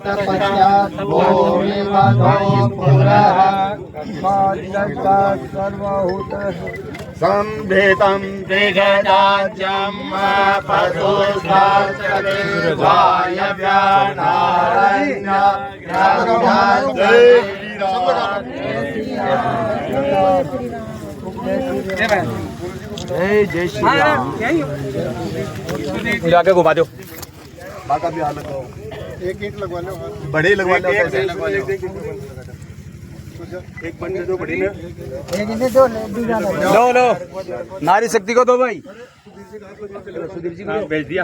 पश्चात् भूमिमधो पुरः सर्वभूतः संभेतं दिगजाज्यं जय श्री राम। जाके घुमा दो। माँ का भी हालत हो, एक ईंट लगवा लो, बड़े लगवा लो, एक बंदे दो बड़ी ना, एक इन्हें दो लो लो नारी शक्ति को दो भाई। सुधीर जी को भेज दिया।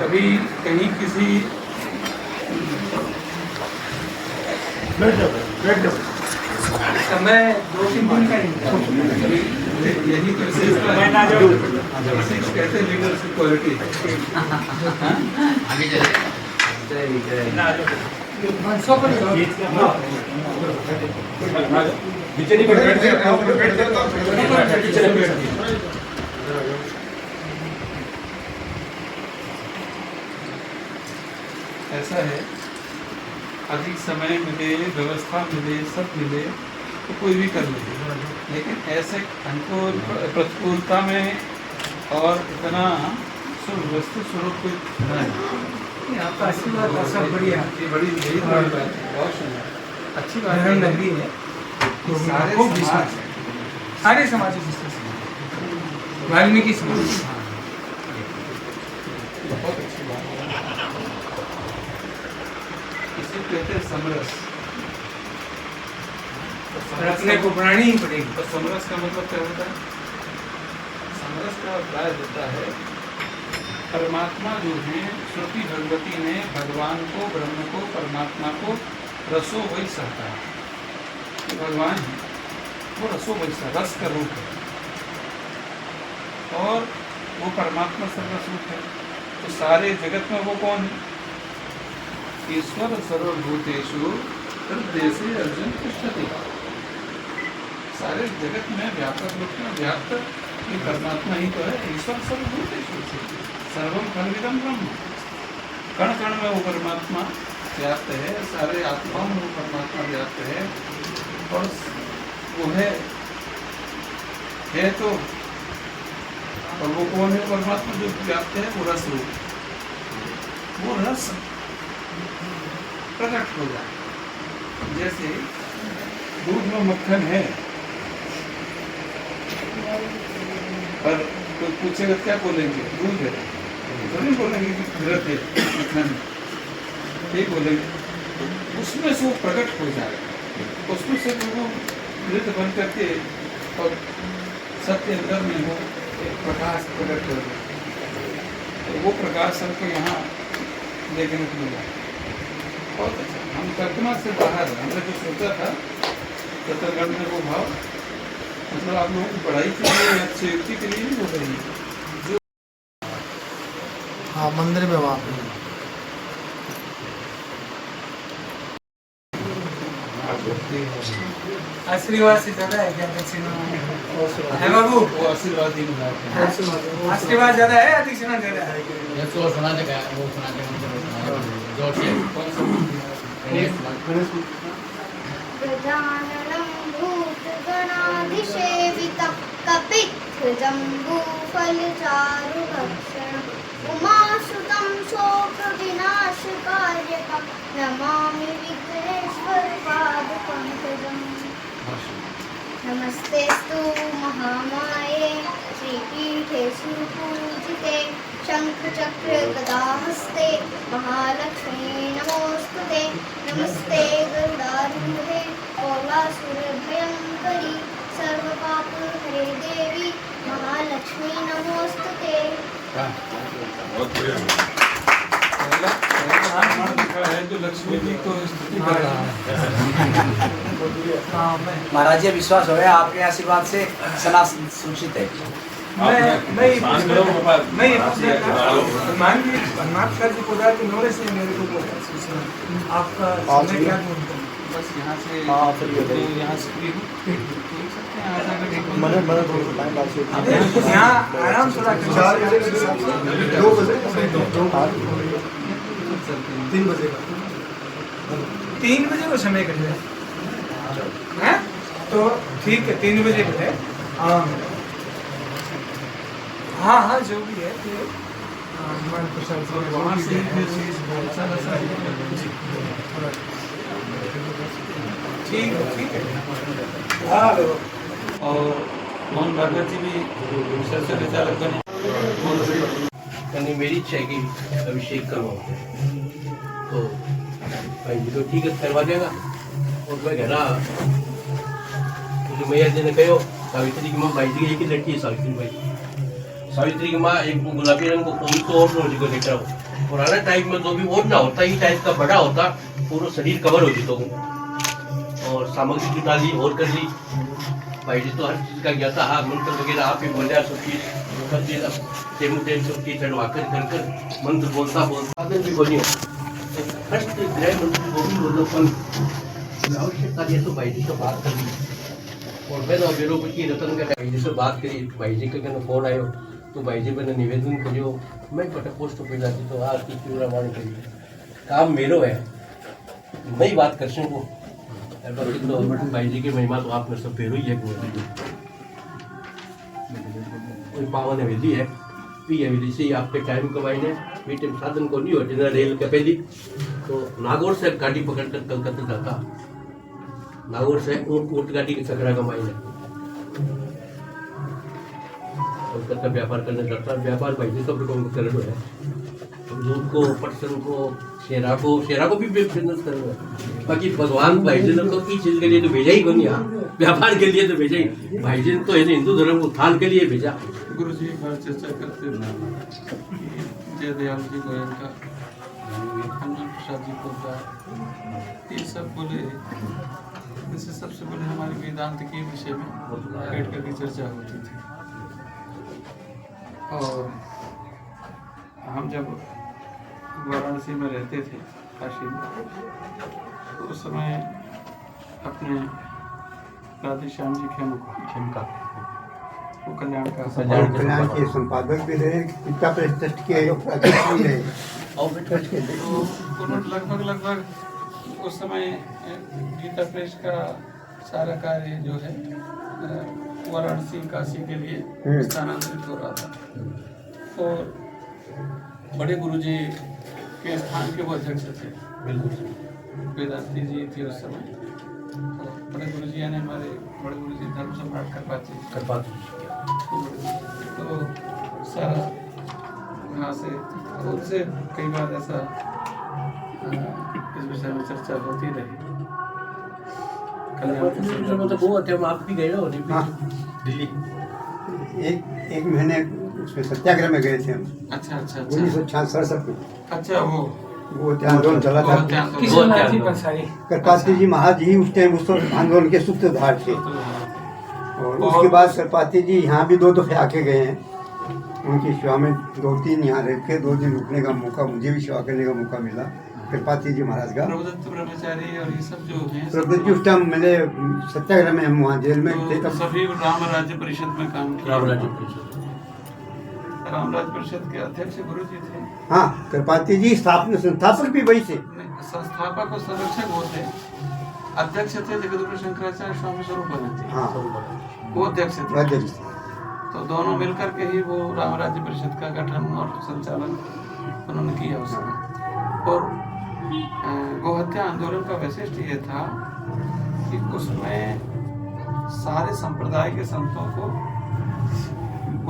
कभी कहीं किसी समय 2-3 दिन का यही तो कहते हैं लीडरशिप क्वालिटी। ऐसा है, अधिक समय मिले, व्यवस्था मिले, सब मिले तो कोई भी कर ले, लेकिन ऐसे अनुकूल प्रतिकूलता में और इतना सुव्यवस्थित स्वरूप कोई आपका अच्छी बात है, सब बढ़िया, ये बड़ी यही बात है, बहुत सुंदर अच्छी बात है। नगरी है, सारे समाज वाल्मीकि समाज, बहुत अच्छी बात है। इसे कहते हैं समरस, रखने को बनानी ही पड़ेगी। तो समरस का मतलब क्या होता है? समरस का अभिप्राय होता है परमात्मा जो है, श्रुति भगवती ने भगवान को, ब्रह्म को, परमात्मा को रसो वही सहता है। भगवान है वो रसो वही सा रस का रूप है और वो परमात्मा सर्वस रूप है। तो सारे जगत में वो कौन है? ईश्वर सर्वभूतेषु हृदय से अर्जुन तिष्ठति। सारे जगत में व्यापक रूप में व्याप्त ये परमात्मा ही तो है। ईश्वर सर्वभूतेषु सर्वम खलविदं ब्रह्म। कण कण में वो परमात्मा व्याप्त है, सारे आत्माओं में वो परमात्मा व्याप्त है। और वो है तो, और वो कौन है? परमात्मा जो व्याप्त है वो रस रूप। वो रस प्रकट हो जाए। जैसे दूध में मक्खन है, पर कोई पूछेगा क्या बोलेंगे? दूध है, तो नहीं बोलेंगे कि घृत है, मक्खन है, ठीक बोलेंगे। उसमें से वो प्रकट हो जाएगा, उसमें से वो घृत बन करके और सत्य अंदर में हो एक प्रकाश प्रकट हो जाए। तो वो प्रकाश हमको यहाँ देखने को मिला। बहुत अच्छा, हम कल्पना से बाहर हैं। हमने जो सोचा था छत्तीसगढ़ में वो भाव मतलब आप लोगों की पढ़ाई के लिए, अच्छी युक्ति के लिए नहीं हो रही है। हाँ, मंदिर में वहाँ पे आशीर्वाद से ज्यादा है क्या? दक्षिणा है बाबू? वो आशीर्वाद ही मिला है। आशीर्वाद ज्यादा है या दक्षिणा ज्यादा है? गजाननं भूतगणाधिसेवितं कपित्थजम्बूफलचारुभक्षणम् उमासुतं शोकविनाशकार्यकं नमामि विघ्नेश्वरपादपङ्कजम्। नमस्तेस्तु महामाये श्रीपीठे सुपूजिते शङ्खचक्रगदाहस्ते महालक्ष्मी नमोऽस्तुते। नमस्ते गरुडारूढे कौलासुरभयङ्करी सर्वपापहरे देवी महालक्ष्मी नमोऽस्तुते। है जो लक्ष्मी जी को स्तुति कर रहा है। महाराज जी विश्वास हो गया आपके आशीर्वाद से सना सूचित है। मैं परमात्मा जी खुदा के नॉलेज ने मेरे को सूचना आपका समय क्या ढूंढते हैं? बस यहाँ से यहाँ से फ्री हूँ, देख सकते हैं। यहाँ आराम थोड़ा 4 बजे 2 बजे 3 बजे 3 बजे को समय कर लिया है तो ठीक है। 3 बजे है। हाँ हाँ जो भी है तो वहाँ से ठीक है। और मोहन भागवत जी भी सबसे विचारक बने। यानी मेरी इच्छा है कि अभिषेक करवाऊँ तो भाई जी तो ठीक है करवा देगा। और मैं कहना मुझे मैया जी ने कहो सावित्री की माँ भाई जी एक ही लड़की है सावित्री भाई। सावित्री की माँ एक गुलाबी रंग को कोई तो और रोज को लेकर आओ। पुराना टाइप में तो भी और ना होता, ये टाइप का बड़ा होता, पूरा शरीर कवर हो जाता हूँ। और सामग्री जुटा ली और कर ली। भाई जी तो हर चीज़ का ज्ञाता, हाँ मंत्र वगैरह आप ही बोल रहे सब चीज़ सब चीज़ चढ़वा कर मंत्र बोलता भी बोलिए। फर्स्ट ग्रह मंत्र को भी बोलो आवश्यकता है तो भाई जी से बात कर ली। और मैं तो बेरोपति रतन का भाई जी से बात करी। भाई जी का कहना फोन आयो तो भाई जी मैंने निवेदन करियो। मैं पटा पोस्ट ऑफिस जाती तो आज की चूड़ावाणी करी काम मेरो है, मैं बात कर सकूँ। तो भाई जी की महिमा तो आपने सब फेरो ही है। कोई पावन विधि है ये विधि से आपके टाइम कमाई ने मीटिंग साधन को नहीं हो जितना रेल के पहली तो नागौर से गाड़ी पकड़कर कलकत्ता जाता। नागौर से ऊँट गाड़ी की सकरा कमाई ने कलकत्ता व्यापार करने जाता। व्यापार भाई जी सब लोगों को कर है। तो दूध को, पटसन को, शेरा को भी बिजनेस करूँगा। बाकी भगवान भाईजन को की चीज के लिए तो भेजा ही को नहीं, यहाँ व्यापार के लिए तो भेजा ही। भाईजन तो है हिंदू धर्म उत्थान के लिए भेजा। गुरु जी एक बार चर्चा करते थे जय दयाल जी गोयल का, हनुमान प्रसाद जी को का, ये सब बोले जैसे सबसे पहले हमारे वेदांत के विषय में बैठ करके चर्चा होती थी। और हम जब वाराणसी में रहते थे काशी में, तो उस समय अपने राधे श्याम जी खेमका वो कल्याण का कल्याण के संपादक भी रहे, गीता प्रेस ट्रस्ट के अध्यक्ष भी रहे। तो उन्होंने लगभग उस समय गीता प्रेस का सारा कार्य जो है वाराणसी काशी के लिए स्थानांतरित हो रहा था। और बड़े गुरुजी के स्थान के वो अध्यक्ष थे, वेदांती जी थे उस समय। तो बड़े गुरुजी यानी हमारे बड़े गुरुजी धर्म सम्राट करपाती तो सारा वहाँ से उनसे कई बार ऐसा इस विषय में चर्चा होती रही। मतलब वो थे, आप भी गए हो दिल्ली? एक महीने उसमें सत्याग्रह में गए थे हम। अच्छा 1966 में। अच्छा वो आंदोलन चला था। करपाती जी महाराज ही उस टाइम उस आंदोलन के सूत्रधार थे। और उसके बाद करपाती जी यहाँ भी 2 दफे आके गए हैं। उनकी सेवा में 2-3 यहाँ रह के 2 दिन रुकने का मौका, मुझे भी सेवा करने का मौका मिला करपाती जी महाराज का। प्रभुदत्त ब्रह्मचारी और ये सब जो हैं, प्रभुदत्त जी उस टाइम मेरे सत्याग्रह में हम वहाँ जेल में थे तब। सभी राम राज्य परिषद में काम किया। राम राज्य परिषद के अध्यक्ष गुरु जी थे। हाँ, करपाती जी संस्थापक भी वही थे। संस्थापक और संरक्षक वो थे। अध्यक्ष थे जगद्गुरु शंकराचार्य स्वामी स्वरूपानंद जी। हाँ, वो अध्यक्ष थे। अध्यक्ष। तो दोनों मिलकर के ही वो राम राज्य परिषद का गठन और संचालन उन्होंने किया उस समय। और गोहत्या आंदोलन का वैशिष्ट ये था कि उसमें सारे संप्रदाय के संतों को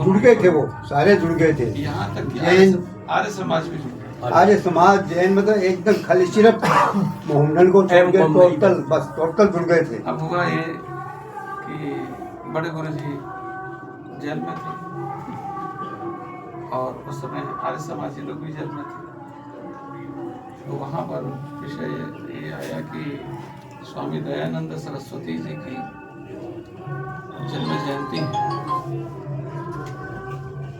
जुड़ गए थे, वो सारे जुड़ गए थे। यहाँ तक कि आर्य समाज भी जुड़ गए। आर्य समाज जैन मतलब एकदम खाली सिर्फ मोहम्मदन को छोड़ के टोटल जुड़ गए थे। अब हुआ ये कि बड़े गुरु जी जेल में थे और उस समय आर्य समाजी लोग भी जेल में थे। तो वहाँ पर विषय ये आया कि स्वामी दयानंद सरस्वती जी की जन्म जयंती है।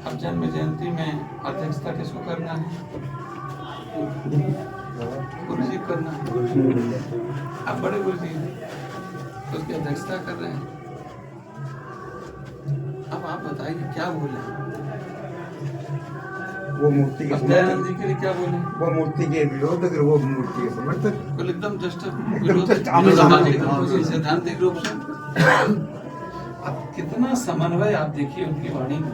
अब जन्म जयंती में अध्यक्षता किसको करना है? गुरु जी करना है। अब बड़े गुरु जी उसकी अध्यक्षता कर रहे हैं। अब आप बताइए क्या बोले? वो मूर्ति के दयानंद जी के लिए क्या बोले? वो मूर्ति के विरोध, वो मूर्ति के समर्थक, एकदम जस्ट विरोध सैद्धांतिक रूप से। अब कितना समन्वय आप देखिए उनकी वाणी में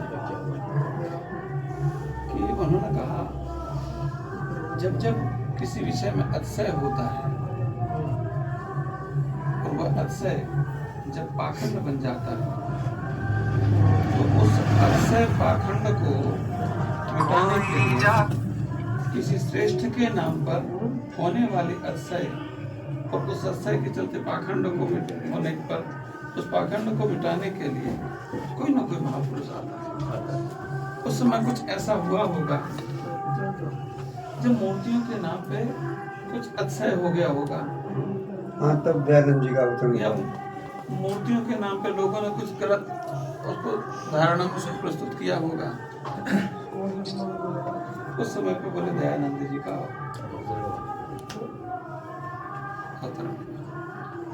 कि उन्होंने कहा जब जब किसी विषय में अतिशय होता है और वह अतिशय जब पाखंड बन जाता है तो उस अतिशय पाखंड को मिटाने के लिए किसी श्रेष्ठ के नाम पर होने वाली अतिशय और उस अतिशय के चलते पाखंड को होने पर उस पाखंड को मिटाने के लिए कोई ना कोई महापुरुष आता है। उस समय कुछ ऐसा हुआ होगा जब मूर्तियों के नाम पे कुछ अतिशय हो गया होगा। हाँ, तब दयानंद जी का अवतरण या मूर्तियों के नाम पे लोगों ने कुछ गलत उसको धारणा में प्रस्तुत किया होगा। उस समय पे बोले दयानंद जी का अवतरण।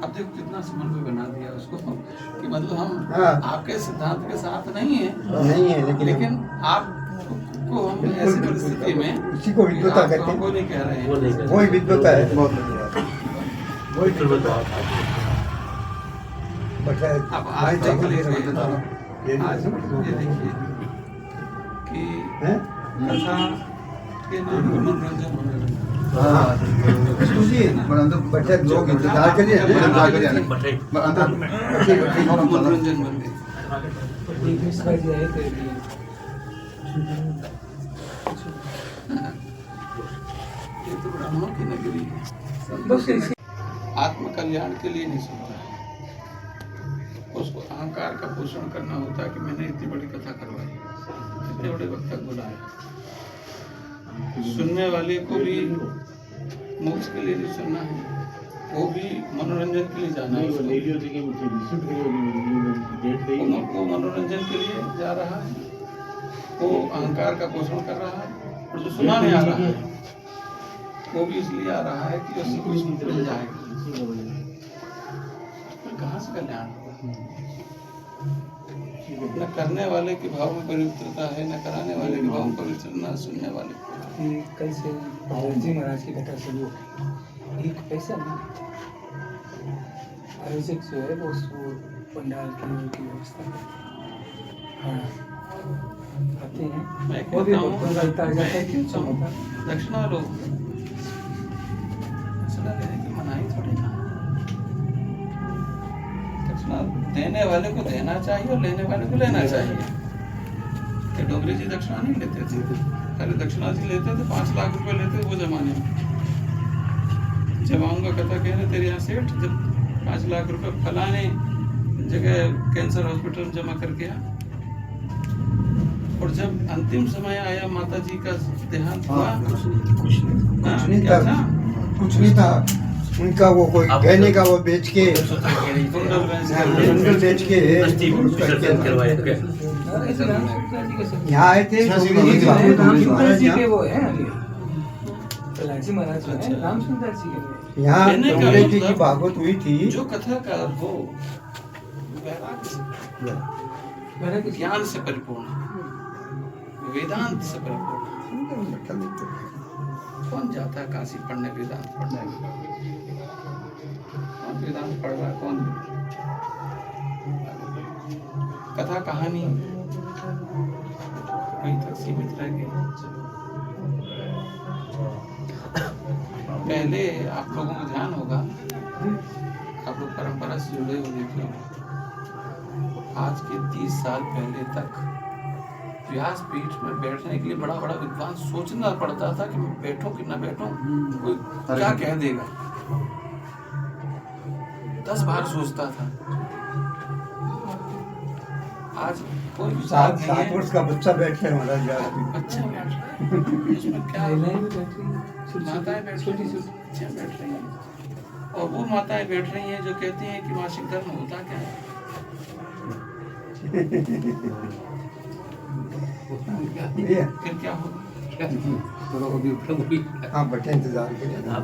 अब देखो कितना समन्वय बना दिया उसको कि मतलब हम आपके सिद्धांत के साथ नहीं है लेकिन आपको हम ऐसी परिस्थिति में उसी को विद्वता कहते हैं। वो नहीं कह रहे हैं, वही विद्वता है। बहुत वही विद्वता। अब आज देख लीजिए आज ये देखिए कि कथा के नाम पर मनोरंजन होने लगा। बच्चे लोग इंतजार करिए, मनोरंजन बन गए। साधनों की नगरी है। बस इसी आत्म कल्याण के लिए नहीं सुनता है, उसको अहंकार का पोषण करना होता है कि मैंने इतनी बड़ी कथा करवाई, इतने बड़े वक्त तक बुलाया। सुनने वाले को भी मोक्ष के लिए नहीं सुनना है, वो भी मनोरंजन के लिए जाना है। वो मनोरंजन के लिए जा रहा है, वो अहंकार का पोषण कर रहा है, और जो सुनाने आ रहा है वो भी इसलिए आ रहा है कि उससे कुछ मिल जाएगा। कहाँ से कल्याण होगा? न करने वाले के भाव में पवित्रता है, न कराने वाले के भाव में पवित्रता, न सुनने वाले। कल से जी महाराज की कथा शुरू होगी। एक पैसा नहीं, आयोजक जो है वो पंडाल की व्यवस्था हाँ आते हैं, वो भी भक्तों का इतना जाता है कि दक्षिणा लो, दक्षिणा लेने की मनाही थोड़ी ना। दक्षिणा देने वाले को देना चाहिए और लेने वाले को लेना चाहिए। तो डोगरी जी दक्षिणा नहीं लेते थे, पहले दक्षिणा जी लेते थे, 5 लाख रुपए लेते वो जमाने में। जब आऊंगा कथा कहने तेरे यहाँ सेठ, जब 5 लाख रुपए फलाने जगह कैंसर हॉस्पिटल में जमा करके आ, और जब अंतिम समय आया माता जी का देहांत हुआ, कुछ नहीं क्या था, कुछ नहीं था उनका। वो कोई गहने का वो बेच के, कुंडल बेच के यहाँ आए थे। रामचंद्र जी के यहाँ कहने का डोंगरे जी की मतलब भागवत हुई थी। जो कथाकार हो वैराग्य से, ज्ञान से परिपूर्ण, वेदांत से परिपूर्ण। कौन जाता है काशी पढ़ने, वेदांत पढ़ने? कौन वेदांत पढ़ रहा है? कौन? कथा कहानी वहीं तक सीमित रह गई। पहले आप लोगों को ध्यान होगा, आप लोग परंपरा से जुड़े हो, देखिए आज के 30 साल पहले तक व्यासपीठ में बैठने के लिए बड़ा बड़ा विद्वान सोचना पड़ता था कि मैं बैठूं कि न बैठूं, कोई क्या कह देगा। 10 बार सोचता था। आज कोई विचार नहीं है। 7 वर्ष का बच्चा बैठ है महाराज व्यासपीठ। बच्चा बैठ रहा है, उसमें क्या माताएं बैठ रही हैं, बच्चे बैठ रही हैं, और वो माताएं बैठ रही हैं जो कहती हैं कि मासिक धर्म होता क्या है। फिर क्या होगा? हाँ बटे इंतजार करिए। हाँ।